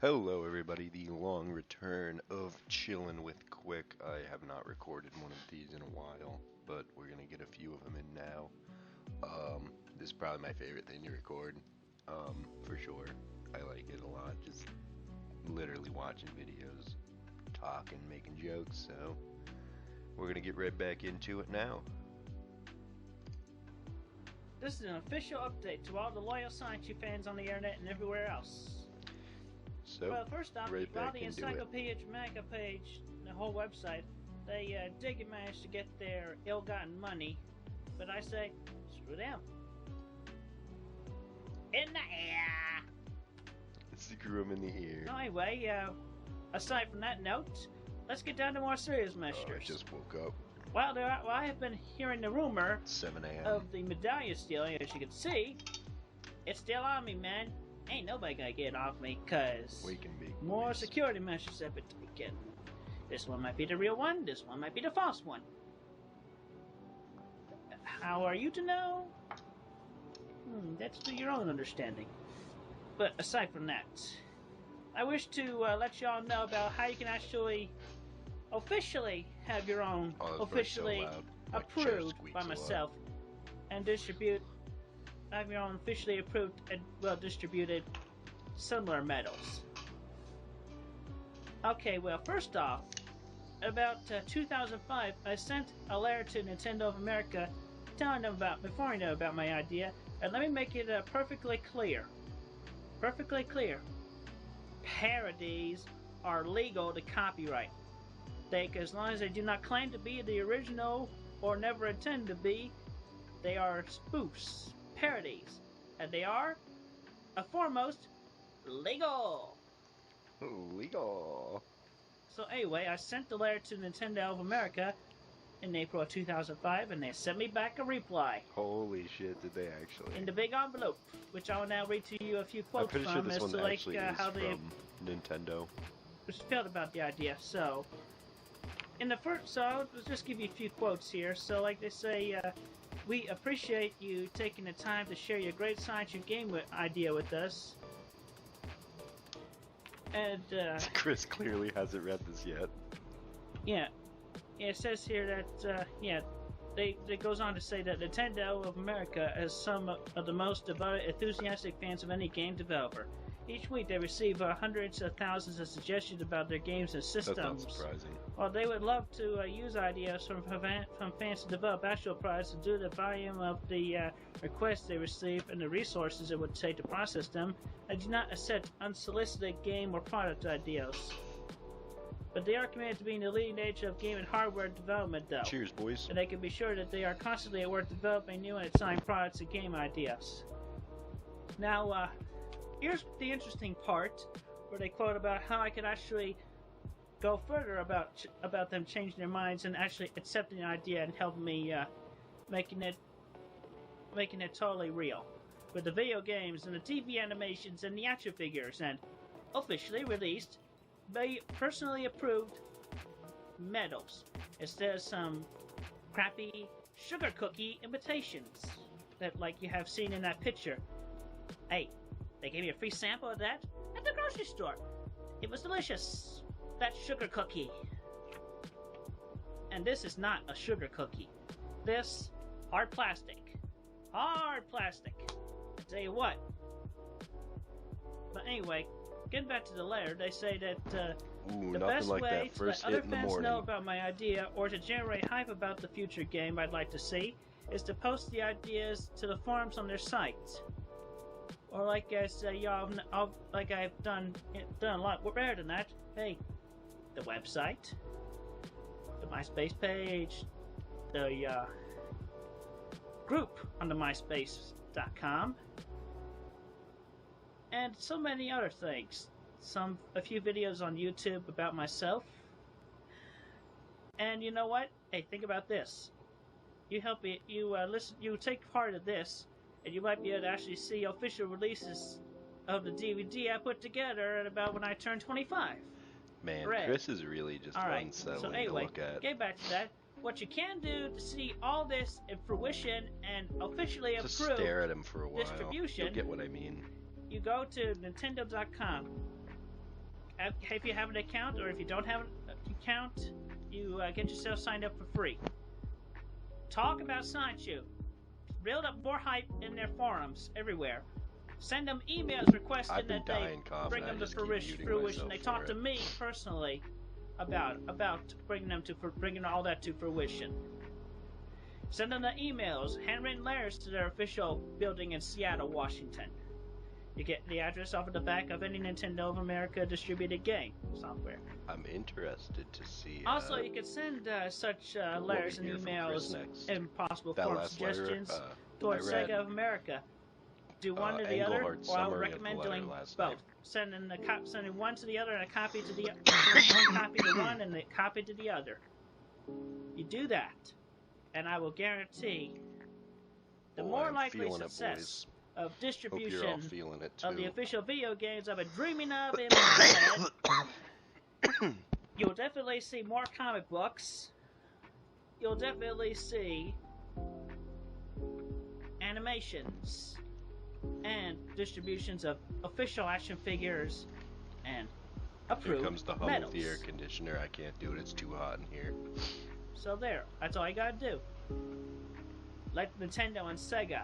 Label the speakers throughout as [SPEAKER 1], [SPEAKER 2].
[SPEAKER 1] Hello everybody, the long return of Chillin' with Quick. I have not recorded one of these in a while, but we're gonna get a few of them in now. This is probably my favorite thing to record, for sure. I like it a lot, just literally watching videos, talking, making jokes, so we're gonna get right back into it now.
[SPEAKER 2] This is an official update to all the loyal Science fans on the internet and everywhere else.
[SPEAKER 1] So,
[SPEAKER 2] Well, first off,
[SPEAKER 1] right
[SPEAKER 2] while
[SPEAKER 1] back
[SPEAKER 2] the
[SPEAKER 1] into it.
[SPEAKER 2] Encyclopedia Jamaica page, the whole website, they did manage to get their ill-gotten money, but I say, screw them. In the air!
[SPEAKER 1] Screw 'em in the ear.
[SPEAKER 2] So anyway, aside from that note, let's get down to more serious
[SPEAKER 1] I
[SPEAKER 2] measures.
[SPEAKER 1] just woke up.
[SPEAKER 2] Well, I have been hearing the rumor
[SPEAKER 1] 7 a.m.
[SPEAKER 2] of the medallion stealing, as you can see. It's still on me, man. Ain't nobody gonna get it off me, cause
[SPEAKER 1] We can be
[SPEAKER 2] more
[SPEAKER 1] boys.
[SPEAKER 2] security measures have been taken. This one might be the real one, this one might be the false one. How are you to know? That's to your own understanding. But aside from that, I wish to let y'all know about how you can actually officially have your own
[SPEAKER 1] Oh, that's
[SPEAKER 2] officially
[SPEAKER 1] so loud. My chair
[SPEAKER 2] approved
[SPEAKER 1] squeaks
[SPEAKER 2] by
[SPEAKER 1] a lot.
[SPEAKER 2] myself and have your own officially approved and well distributed similar medals. Okay, well, first off, about 2005, I sent a letter to Nintendo of America telling them informing them about my idea, and let me make it perfectly clear. Perfectly clear. Parodies are legal to copyright. As long as they do not claim to be the original or never intend to be, they are spoofs, parodies, and they are, foremost, legal.
[SPEAKER 1] Legal.
[SPEAKER 2] So anyway, I sent the letter to Nintendo of America in April of 2005, and they sent me back a reply
[SPEAKER 1] Holy shit, did they actually?
[SPEAKER 2] in the big envelope, which I will now read to you a few
[SPEAKER 1] I'm
[SPEAKER 2] quotes
[SPEAKER 1] pretty sure
[SPEAKER 2] from
[SPEAKER 1] this
[SPEAKER 2] as
[SPEAKER 1] one
[SPEAKER 2] to like
[SPEAKER 1] actually is
[SPEAKER 2] how they
[SPEAKER 1] from Nintendo.
[SPEAKER 2] felt about the idea. So, in the first, so I'll just give you a few quotes here. So, like they say, we appreciate you taking the time to share your great science and game idea with us. And
[SPEAKER 1] Chris clearly hasn't read this yet.
[SPEAKER 2] yeah, it says here that They goes on to say that Nintendo of America has some of the most devoted, enthusiastic fans of any game developer. Each week they receive hundreds of thousands of suggestions about their games and systems.
[SPEAKER 1] That's not surprising.
[SPEAKER 2] While they would love to use ideas from fans to develop actual products, due to the volume of the requests they receive and the resources it would take to process them, they do not accept unsolicited game or product ideas. But they are committed to being the leading edge of game and hardware development, though.
[SPEAKER 1] Cheers, boys.
[SPEAKER 2] And they can be sure that they are constantly at work developing new and exciting products and game ideas. Now, here's the interesting part, where they quote about how I could actually go further about them changing their minds and actually accepting the idea and helping me making it totally real. With the video games and the TV animations and the action figures and officially released by personally approved medals instead of some crappy sugar cookie imitations that like you have seen in that picture. Hey, they gave me a free sample of that at the grocery store. It was delicious. That sugar cookie. And this is not a sugar cookie. This hard plastic. Hard plastic. I tell you what. But anyway, getting back to the letter, they say that the best
[SPEAKER 1] like
[SPEAKER 2] way
[SPEAKER 1] that
[SPEAKER 2] to let
[SPEAKER 1] first
[SPEAKER 2] other
[SPEAKER 1] hit in the
[SPEAKER 2] fans
[SPEAKER 1] morning.
[SPEAKER 2] know about my idea or to generate hype about the future game I'd like to see is to post the ideas to the forums on their site. Or like I say, y'all, like I've done a lot better than that. Hey, the website, the MySpace page, the group on the MySpace.com, and so many other things. A few videos on YouTube about myself. And you know what? Hey, think about this. You take part of this, and you might be able to actually see official releases of the DVD I put together at about when I turn 25.
[SPEAKER 1] Man,
[SPEAKER 2] Red.
[SPEAKER 1] Chris is really just unsettling
[SPEAKER 2] so anyway,
[SPEAKER 1] to look at.
[SPEAKER 2] get back to that. What you can do to see all this in fruition and officially
[SPEAKER 1] Just
[SPEAKER 2] approved
[SPEAKER 1] stare at him for a while.
[SPEAKER 2] distribution,
[SPEAKER 1] You'll get what I mean.
[SPEAKER 2] you go to Nintendo.com if you have an account, or if you don't have an account, you get yourself signed up for free. Talk about Sanchu. Build up more hype in their forums everywhere. Send them emails requesting that they bring them to fruition. They talk to me personally about bringing all that to fruition. Send them the emails, handwritten letters to their official building in Seattle, Washington. You get the address off of the back of any Nintendo of America distributed game software.
[SPEAKER 1] I'm interested to see.
[SPEAKER 2] Also, you can send such letters and emails and possible form suggestions towards Sega of America. Do one to the other, or I would recommend doing both. Sending one to the other and a copy to the one copy to one and a copy to the other. You do that, and I will guarantee the more likely success of distribution of the official video games I've been dreaming of in my head. You'll definitely see more comic books. You'll definitely see animations and distributions of official action figures and approved
[SPEAKER 1] Here comes the hum
[SPEAKER 2] medals.
[SPEAKER 1] of the air conditioner. I can't do it. It's too hot in here.
[SPEAKER 2] So there. That's all you gotta do. Let Nintendo and Sega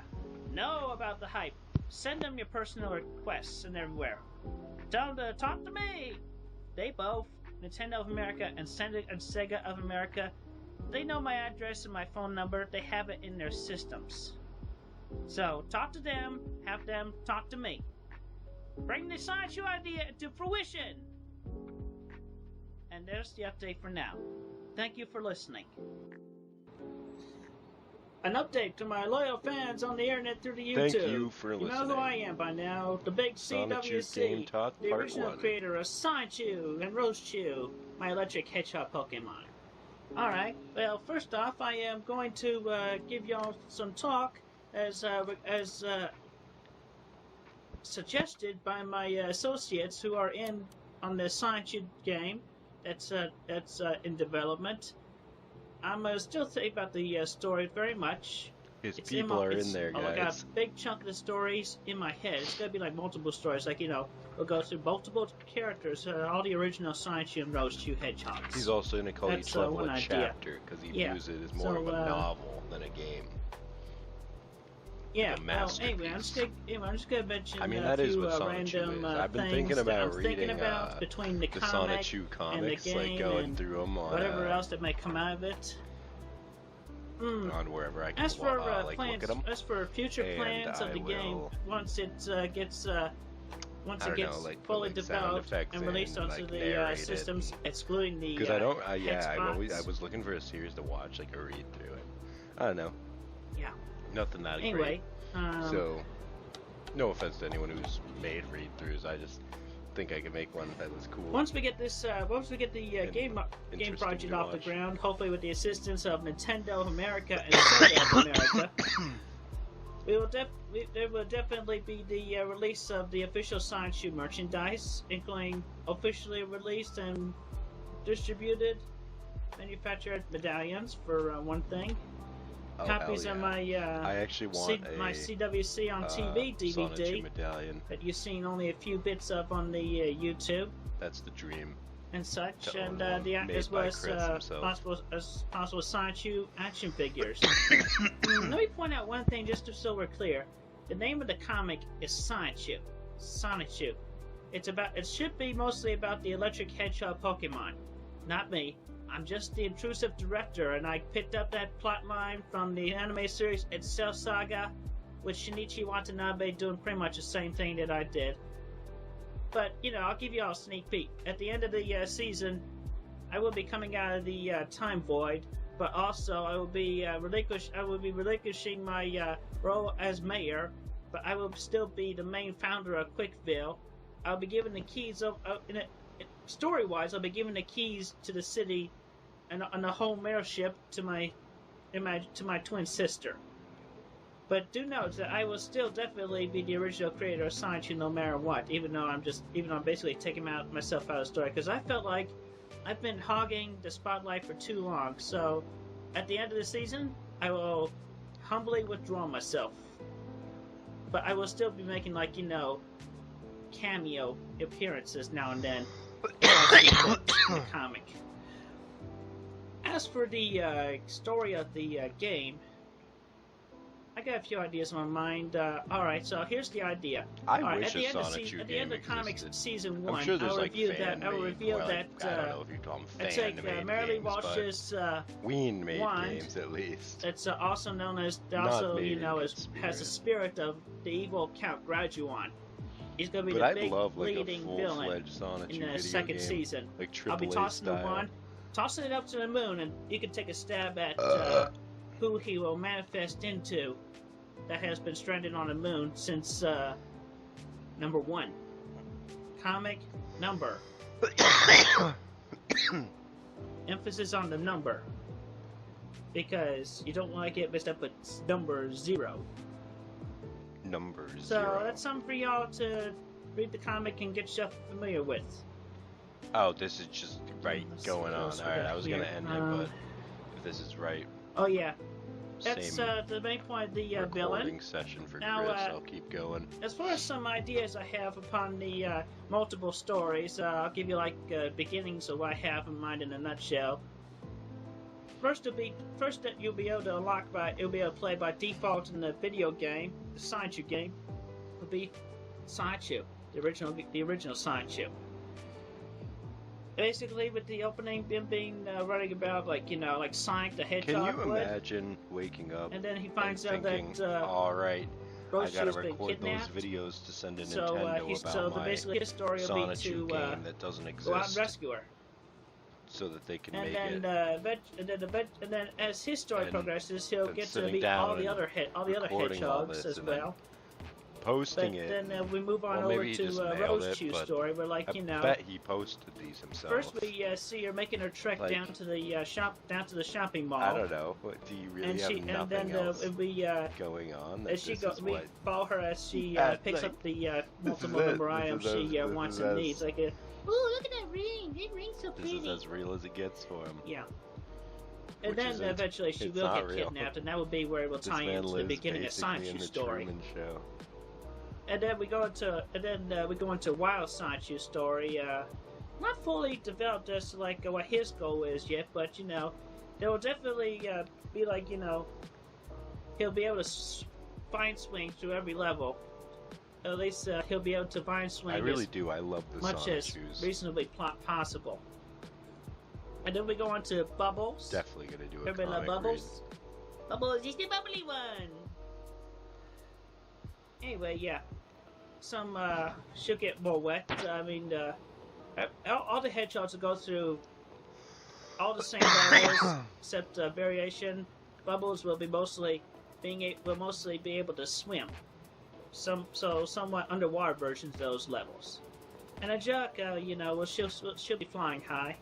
[SPEAKER 2] know about the hype. Send them your personal requests and everywhere. Tell them to talk to me. They both, Nintendo of America and Sega of America, they know my address and my phone number. They have it in their systems. So talk to them, have them talk to me. Bring the Sanchu idea to fruition. And there's the update for now. Thank you for listening. An update to my loyal fans on the internet through the YouTube.
[SPEAKER 1] Thank you for listening.
[SPEAKER 2] You know who I am by now. The big CWC, the original creator of Sanchu and Rosechu, my electric hedgehog Pokemon. Alright, well, first off, I am going to give y'all some talk as suggested by my associates who are on the Sanchu game that's in development. I'm still thinking about the story very much.
[SPEAKER 1] His people are in there, guys.
[SPEAKER 2] I got a big chunk of the stories in my head. It's going to be like multiple stories. Like, we'll go through multiple characters, all the original Sanchu and Rosechu hedgehogs.
[SPEAKER 1] He's also going to call each level a chapter, because he views it as more of a novel than a game.
[SPEAKER 2] Yeah, well, anyway, I'm just going to mention
[SPEAKER 1] that
[SPEAKER 2] a
[SPEAKER 1] is
[SPEAKER 2] few
[SPEAKER 1] what
[SPEAKER 2] random
[SPEAKER 1] I've been
[SPEAKER 2] things
[SPEAKER 1] thinking about
[SPEAKER 2] that I'm
[SPEAKER 1] reading
[SPEAKER 2] thinking about between the comic
[SPEAKER 1] comics,
[SPEAKER 2] and the game
[SPEAKER 1] going
[SPEAKER 2] and
[SPEAKER 1] through them on,
[SPEAKER 2] whatever else that may come out of it.
[SPEAKER 1] On wherever I can
[SPEAKER 2] as for
[SPEAKER 1] look at them.
[SPEAKER 2] As for future plans of the game, once it gets fully developed and released onto the systems, excluding the
[SPEAKER 1] because I was looking for a series to watch, like a read through it. I don't know.
[SPEAKER 2] Yeah.
[SPEAKER 1] Nothing that
[SPEAKER 2] great.
[SPEAKER 1] So, no offense to anyone who's made read-throughs. I just think I could make one that was cool.
[SPEAKER 2] Once we get this, game project off the ground, hopefully with the assistance of Nintendo of America and Sega of America, there will definitely be the release of the official Sanchu merchandise, including officially released and distributed, manufactured medallions for one thing. Copies of my
[SPEAKER 1] I actually want
[SPEAKER 2] my CWC on TV DVD
[SPEAKER 1] medallion
[SPEAKER 2] that you've seen only a few bits of on the YouTube.
[SPEAKER 1] That's the dream.
[SPEAKER 2] And such, and as well as possible Sanchu action figures. Let me point out one thing just so we're clear. The name of the comic is Sanchu. Sonichu. It should be mostly about the electric hedgehog Pokemon, not me. I'm just the intrusive director, and I picked up that plot line from the anime series Cell Saga, with Shinichi Watanabe doing pretty much the same thing that I did. But, I'll give you all a sneak peek. At the end of the season, I will be coming out of the time void, but also I will be relinquishing my role as mayor, but I will still be the main founder of Quickville. I'll be given the keys story-wise, I'll be giving the keys to the city and the whole mayorship to my twin sister. But do note that I will still definitely be the original creator of Sanchu no matter what, even though I'm basically taking myself out of the story, because I felt like I've been hogging the spotlight for too long. So at the end of the season, I will humbly withdraw myself. But I will still be making cameo appearances now and then in the comic. As for the story of the game, I got a few ideas in my mind. Alright, so here's the idea.
[SPEAKER 1] I wish
[SPEAKER 2] at the
[SPEAKER 1] a
[SPEAKER 2] end of
[SPEAKER 1] Sonic 2
[SPEAKER 2] at the end
[SPEAKER 1] game
[SPEAKER 2] of comics
[SPEAKER 1] existed.
[SPEAKER 2] season 1,
[SPEAKER 1] I'm sure there's
[SPEAKER 2] I'll
[SPEAKER 1] like
[SPEAKER 2] review
[SPEAKER 1] fan
[SPEAKER 2] that. I'll
[SPEAKER 1] made,
[SPEAKER 2] reveal
[SPEAKER 1] well,
[SPEAKER 2] that.
[SPEAKER 1] I don't know if you call them
[SPEAKER 2] I'd
[SPEAKER 1] fan
[SPEAKER 2] take
[SPEAKER 1] made
[SPEAKER 2] Merrily
[SPEAKER 1] games,
[SPEAKER 2] Walsh's
[SPEAKER 1] but Ween made
[SPEAKER 2] wand.
[SPEAKER 1] games at least.
[SPEAKER 2] It's also known as
[SPEAKER 1] Not
[SPEAKER 2] also
[SPEAKER 1] made in good
[SPEAKER 2] has the
[SPEAKER 1] spirit.
[SPEAKER 2] spirit of the evil Count Graduan. He's going to be
[SPEAKER 1] But
[SPEAKER 2] the
[SPEAKER 1] I'd
[SPEAKER 2] big
[SPEAKER 1] love like a
[SPEAKER 2] leading villain
[SPEAKER 1] full-fledged Sonic 2
[SPEAKER 2] in the
[SPEAKER 1] video
[SPEAKER 2] second
[SPEAKER 1] game,
[SPEAKER 2] season.
[SPEAKER 1] like
[SPEAKER 2] I'll be
[SPEAKER 1] AAA
[SPEAKER 2] tossing the
[SPEAKER 1] style.
[SPEAKER 2] wand, tossing it up to the moon, and you can take a stab at who he will manifest into that has been stranded on the moon since number 1. Comic number. Emphasis on the number. Because you don't want to get mixed up with number 0.
[SPEAKER 1] Number
[SPEAKER 2] So
[SPEAKER 1] 0.
[SPEAKER 2] that's something for y'all to read the comic and get yourself familiar with.
[SPEAKER 1] Oh, this is just right
[SPEAKER 2] Let's
[SPEAKER 1] going
[SPEAKER 2] see what
[SPEAKER 1] on.
[SPEAKER 2] else we
[SPEAKER 1] Alright,
[SPEAKER 2] got
[SPEAKER 1] I was
[SPEAKER 2] here.
[SPEAKER 1] gonna end it, but if this is right,
[SPEAKER 2] Oh yeah, that's
[SPEAKER 1] same
[SPEAKER 2] the main point of the
[SPEAKER 1] recording
[SPEAKER 2] villain.
[SPEAKER 1] session for
[SPEAKER 2] Now,
[SPEAKER 1] Chris. I'll keep going.
[SPEAKER 2] As far as some ideas I have upon the multiple stories, I'll give you like beginnings of what I have in mind in a nutshell. First that you'll be able to unlock you'll be able to play by default in the video game, the Sideshow game, will be Sideshow, the original Sideshow. Basically, with the opening, them being running about like Sonic the Hedgehog
[SPEAKER 1] Can you
[SPEAKER 2] would,
[SPEAKER 1] imagine waking up
[SPEAKER 2] and then he finds
[SPEAKER 1] and
[SPEAKER 2] out
[SPEAKER 1] thinking,
[SPEAKER 2] that
[SPEAKER 1] alright, I
[SPEAKER 2] Roshi's
[SPEAKER 1] gotta
[SPEAKER 2] been
[SPEAKER 1] record
[SPEAKER 2] kidnapped.
[SPEAKER 1] those videos to send to
[SPEAKER 2] So
[SPEAKER 1] Nintendo about my
[SPEAKER 2] basically his story will
[SPEAKER 1] Sonic
[SPEAKER 2] be
[SPEAKER 1] 2
[SPEAKER 2] to
[SPEAKER 1] game that doesn't
[SPEAKER 2] go out and
[SPEAKER 1] exist,
[SPEAKER 2] rescue her.
[SPEAKER 1] so that they can
[SPEAKER 2] And
[SPEAKER 1] make
[SPEAKER 2] then,
[SPEAKER 1] it.
[SPEAKER 2] and then as his story
[SPEAKER 1] And
[SPEAKER 2] progresses, he'll
[SPEAKER 1] then
[SPEAKER 2] get to
[SPEAKER 1] sitting
[SPEAKER 2] meet
[SPEAKER 1] down
[SPEAKER 2] all the
[SPEAKER 1] and
[SPEAKER 2] other
[SPEAKER 1] recording all
[SPEAKER 2] hedgehogs
[SPEAKER 1] this
[SPEAKER 2] as
[SPEAKER 1] and then
[SPEAKER 2] well.
[SPEAKER 1] Posting
[SPEAKER 2] But
[SPEAKER 1] it.
[SPEAKER 2] then we move on
[SPEAKER 1] Well,
[SPEAKER 2] over
[SPEAKER 1] maybe he
[SPEAKER 2] to
[SPEAKER 1] just mailed
[SPEAKER 2] Rose
[SPEAKER 1] it,
[SPEAKER 2] Chew's
[SPEAKER 1] but
[SPEAKER 2] story, where
[SPEAKER 1] I
[SPEAKER 2] like
[SPEAKER 1] bet he posted these himself.
[SPEAKER 2] first we see her making her trek
[SPEAKER 1] Like,
[SPEAKER 2] down to the shopping mall.
[SPEAKER 1] I don't know. What, do you really
[SPEAKER 2] and
[SPEAKER 1] have
[SPEAKER 2] she
[SPEAKER 1] nothing
[SPEAKER 2] and then
[SPEAKER 1] else
[SPEAKER 2] we
[SPEAKER 1] going on?
[SPEAKER 2] as she
[SPEAKER 1] This
[SPEAKER 2] goes,
[SPEAKER 1] is
[SPEAKER 2] we
[SPEAKER 1] what-
[SPEAKER 2] follow her as she picks
[SPEAKER 1] like,
[SPEAKER 2] up the
[SPEAKER 1] this
[SPEAKER 2] multiple
[SPEAKER 1] is it.
[SPEAKER 2] number
[SPEAKER 1] This
[SPEAKER 2] items
[SPEAKER 1] is
[SPEAKER 2] she
[SPEAKER 1] as-
[SPEAKER 2] wants
[SPEAKER 1] this
[SPEAKER 2] and
[SPEAKER 1] is
[SPEAKER 2] needs.
[SPEAKER 1] as-
[SPEAKER 2] Like, ooh, look at that ring! That ring's so
[SPEAKER 1] This
[SPEAKER 2] pretty.
[SPEAKER 1] is as real as it gets for him.
[SPEAKER 2] Yeah. And
[SPEAKER 1] Which
[SPEAKER 2] then
[SPEAKER 1] isn't.
[SPEAKER 2] eventually she
[SPEAKER 1] It's
[SPEAKER 2] will
[SPEAKER 1] not
[SPEAKER 2] get
[SPEAKER 1] real.
[SPEAKER 2] kidnapped, and that will be where it will
[SPEAKER 1] This
[SPEAKER 2] tie
[SPEAKER 1] man
[SPEAKER 2] into the
[SPEAKER 1] lives
[SPEAKER 2] beginning of
[SPEAKER 1] basically in
[SPEAKER 2] Sideshow
[SPEAKER 1] the
[SPEAKER 2] story.
[SPEAKER 1] Truman Show.
[SPEAKER 2] And then we go into Wild Sideshow story. Not fully developed as to like what his goal is yet, but there will definitely be like he'll be able to vine swing through every level. At least he'll be able to vine swing
[SPEAKER 1] I really
[SPEAKER 2] as
[SPEAKER 1] do. I love the
[SPEAKER 2] much
[SPEAKER 1] Sonic
[SPEAKER 2] as
[SPEAKER 1] shoes.
[SPEAKER 2] reasonably possible. And then we go on to Bubbles.
[SPEAKER 1] Definitely gonna do a
[SPEAKER 2] Everybody love
[SPEAKER 1] comic read.
[SPEAKER 2] Bubbles? Bubbles is the bubbly one. Anyway, yeah. She'll get more wet. I mean, all the hedgehogs will go through all the same levels, except variation. Bubbles will be mostly be able to swim. Somewhat underwater versions of those levels. And a Jug, she'll be flying high,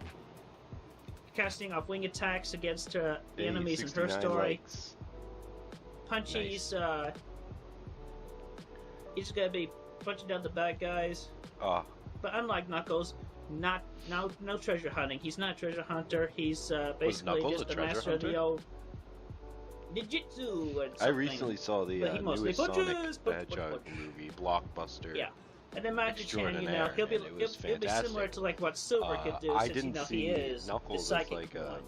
[SPEAKER 2] casting off wing attacks against the
[SPEAKER 1] Hey,
[SPEAKER 2] enemies in her
[SPEAKER 1] 69
[SPEAKER 2] story.
[SPEAKER 1] likes.
[SPEAKER 2] Punchy's he's gonna be punching down the bad guys.
[SPEAKER 1] Oh,
[SPEAKER 2] But unlike Knuckles, no treasure hunting. He's not a treasure hunter. He's basically
[SPEAKER 1] Knuckles
[SPEAKER 2] just
[SPEAKER 1] a
[SPEAKER 2] the
[SPEAKER 1] treasure
[SPEAKER 2] master of the
[SPEAKER 1] hunter?
[SPEAKER 2] old ninjutsu and
[SPEAKER 1] I
[SPEAKER 2] something.
[SPEAKER 1] recently saw the
[SPEAKER 2] But he mostly
[SPEAKER 1] newest Sonic
[SPEAKER 2] punches,
[SPEAKER 1] the Hedgehog movie, Blockbuster.
[SPEAKER 2] Yeah. And then Magic Chan,
[SPEAKER 1] Extraordinaire,
[SPEAKER 2] he'll be
[SPEAKER 1] and it was
[SPEAKER 2] similar
[SPEAKER 1] fantastic.
[SPEAKER 2] to like what Silver could do,
[SPEAKER 1] I
[SPEAKER 2] since
[SPEAKER 1] didn't
[SPEAKER 2] he
[SPEAKER 1] see
[SPEAKER 2] is
[SPEAKER 1] Knuckles
[SPEAKER 2] the
[SPEAKER 1] as
[SPEAKER 2] psychic
[SPEAKER 1] like a
[SPEAKER 2] one.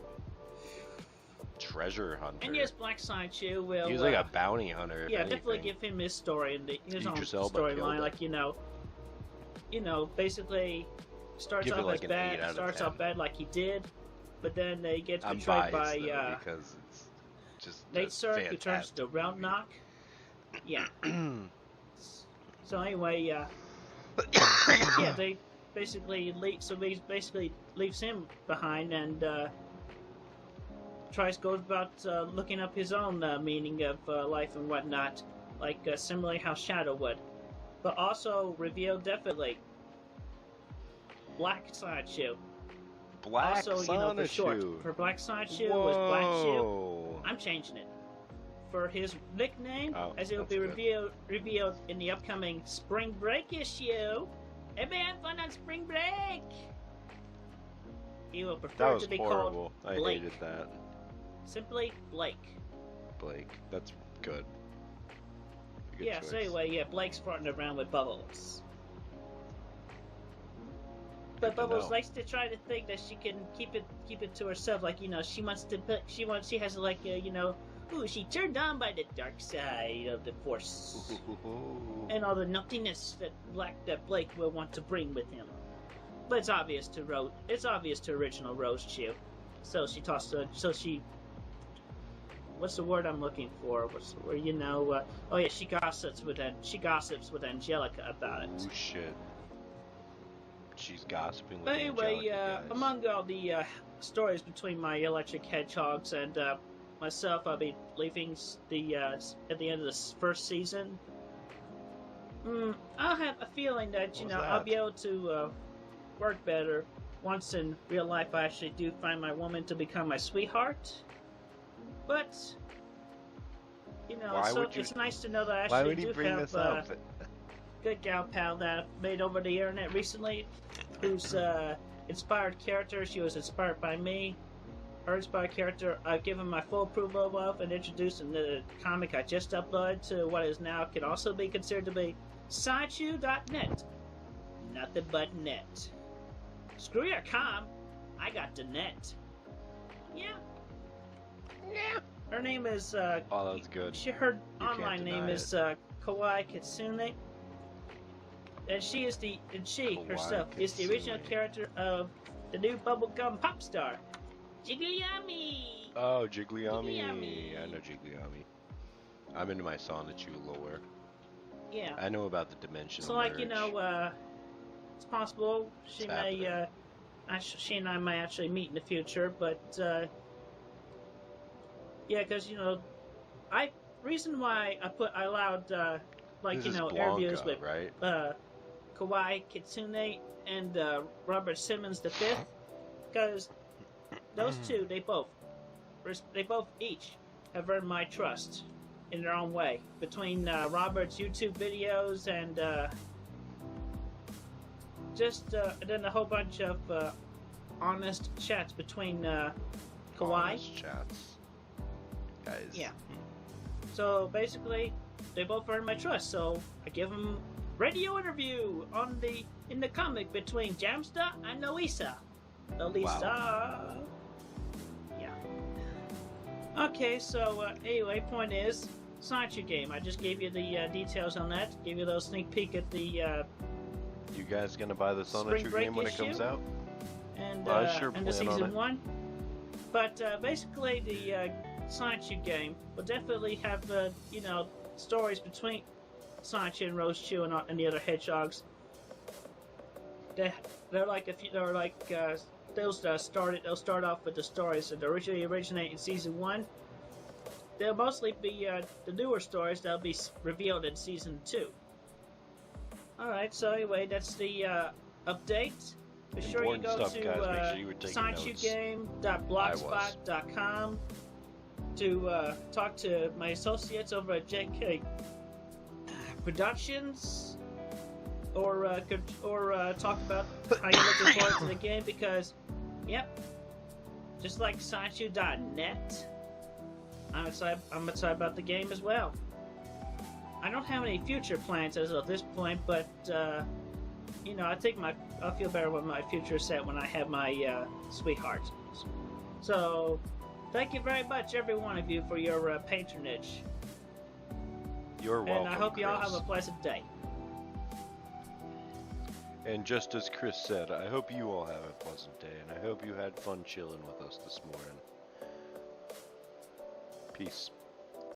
[SPEAKER 1] treasure hunter.
[SPEAKER 2] And yes, Black Sideshow will.
[SPEAKER 1] He was like a bounty hunter. If
[SPEAKER 2] yeah, definitely
[SPEAKER 1] anything.
[SPEAKER 2] give him his story and his own
[SPEAKER 1] Idris Elba
[SPEAKER 2] storyline.
[SPEAKER 1] killed
[SPEAKER 2] Like basically starts
[SPEAKER 1] Give it
[SPEAKER 2] off
[SPEAKER 1] like
[SPEAKER 2] as
[SPEAKER 1] an
[SPEAKER 2] bad.
[SPEAKER 1] 8 out of
[SPEAKER 2] Starts
[SPEAKER 1] 10.
[SPEAKER 2] off bad like he did, but then he gets
[SPEAKER 1] I'm
[SPEAKER 2] betrayed
[SPEAKER 1] biased
[SPEAKER 2] by
[SPEAKER 1] though, because it's just
[SPEAKER 2] Nate Cirque, who turns
[SPEAKER 1] fantastic
[SPEAKER 2] to Round
[SPEAKER 1] movie.
[SPEAKER 2] Knock. Yeah. So anyway, yeah, they basically leaves him behind and goes about looking up his own meaning of life and whatnot, like similarly how Shadow would, but also revealed definitely Black Sideshow.
[SPEAKER 1] Black
[SPEAKER 2] Also, for short,
[SPEAKER 1] Sonic
[SPEAKER 2] for Black Sideshow was Black Shoe.
[SPEAKER 1] Whoa.
[SPEAKER 2] I'm changing it. For his nickname,
[SPEAKER 1] Oh,
[SPEAKER 2] as it will
[SPEAKER 1] that's
[SPEAKER 2] be
[SPEAKER 1] good.
[SPEAKER 2] revealed in the upcoming Spring Break issue. Everybody have fun on Spring Break! He will
[SPEAKER 1] That
[SPEAKER 2] prefer
[SPEAKER 1] was
[SPEAKER 2] to be
[SPEAKER 1] horrible.
[SPEAKER 2] called
[SPEAKER 1] I
[SPEAKER 2] Blake.
[SPEAKER 1] hated that.
[SPEAKER 2] Simply Blake.
[SPEAKER 1] Blake. That's good. Good
[SPEAKER 2] Yeah,
[SPEAKER 1] choice.
[SPEAKER 2] so anyway, yeah, Blake's farting around with Bubbles. But
[SPEAKER 1] Good to
[SPEAKER 2] Bubbles
[SPEAKER 1] know.
[SPEAKER 2] likes to try to think that she can keep it to herself. Like, you know, she has like, you know, ooh, she turned on by the dark side of the Force and all the nuttiness that Blake will want to bring with him. But it's obvious to original Rose Chew. So she talks to, what's the word I'm looking for? What's the word? You know, oh yeah, she gossips with Angelica about it.
[SPEAKER 1] Oh shit. She's gossiping with
[SPEAKER 2] But anyway,
[SPEAKER 1] Angelica, guys.
[SPEAKER 2] among all the stories between my electric hedgehogs and myself, I'll be leaving at the end of the first season. I'll have a feeling that I'll be able to work better once in real life I actually do find my woman to become my sweetheart. But it's nice to know that I actually
[SPEAKER 1] why would he
[SPEAKER 2] do
[SPEAKER 1] bring
[SPEAKER 2] have
[SPEAKER 1] this up?
[SPEAKER 2] good gal pal that I made over the internet recently, whose inspired character, she was inspired by me. Her inspired character I've given my full approval of and introduced in the comic I just uploaded to what is now can also be considered to be Sideshoe.net. Nothing but net. Screw your com, I got the net. Yeah. Her name is
[SPEAKER 1] Oh, that's good.
[SPEAKER 2] Her online name is Kawaii Kitsune. And she herself is the original character of the new bubblegum pop star, Jigglyami.
[SPEAKER 1] Oh, Jigglyami. I know Jigglyami. I'm into my Sonichu lore.
[SPEAKER 2] Yeah.
[SPEAKER 1] I know about the dimensional.
[SPEAKER 2] So, like, merge. It's possible she and I might actually meet in the future, but yeah, because reason why I allowed interviews with
[SPEAKER 1] right?
[SPEAKER 2] Kawaii Kitsune and Robert Simmons V, because those two they both each have earned my trust in their own way. Between Robert's YouTube videos and then a whole bunch of honest chats between Kawaii.
[SPEAKER 1] Honest chats. Guys.
[SPEAKER 2] Yeah. So basically, they both earned my trust. So I give them radio interview in the comic between Jamsta and Noisa.
[SPEAKER 1] Wow.
[SPEAKER 2] Yeah. Okay. So anyway, point is, Sideshoe game. I just gave you the details on that. Gave you a little sneak peek at the.
[SPEAKER 1] You guys gonna buy the Sonichu game when it comes out?
[SPEAKER 2] And
[SPEAKER 1] sure
[SPEAKER 2] and the
[SPEAKER 1] plan on
[SPEAKER 2] season
[SPEAKER 1] it.
[SPEAKER 2] 1. But basically, the Sonichu game will definitely have stories between Sonichu and Rose Chew and the other hedgehogs. They'll start off with the stories that originate in season 1. They'll mostly be the newer stories that'll be revealed in season 2. Alright, so anyway, that's the update. Be sure you go
[SPEAKER 1] stuff,
[SPEAKER 2] to
[SPEAKER 1] guys. Make sure you were taking notes.
[SPEAKER 2] SonichuGame.blogspot.com to talk to my associates over at JK Productions, or talk about how you're looking forward to the game, because, yep, just like Sideshoe.net, I'm excited about the game as well. I don't have any future plans as of this point, but I think I'll feel better with my future set when I have my sweetheart. So, thank you very much, every one of you, for your patronage.
[SPEAKER 1] You're welcome.
[SPEAKER 2] And I hope you all
[SPEAKER 1] Chris.
[SPEAKER 2] have a pleasant day.
[SPEAKER 1] And just as Chris said, I hope you all have a pleasant day, and I hope you had fun chilling with us this morning. Peace.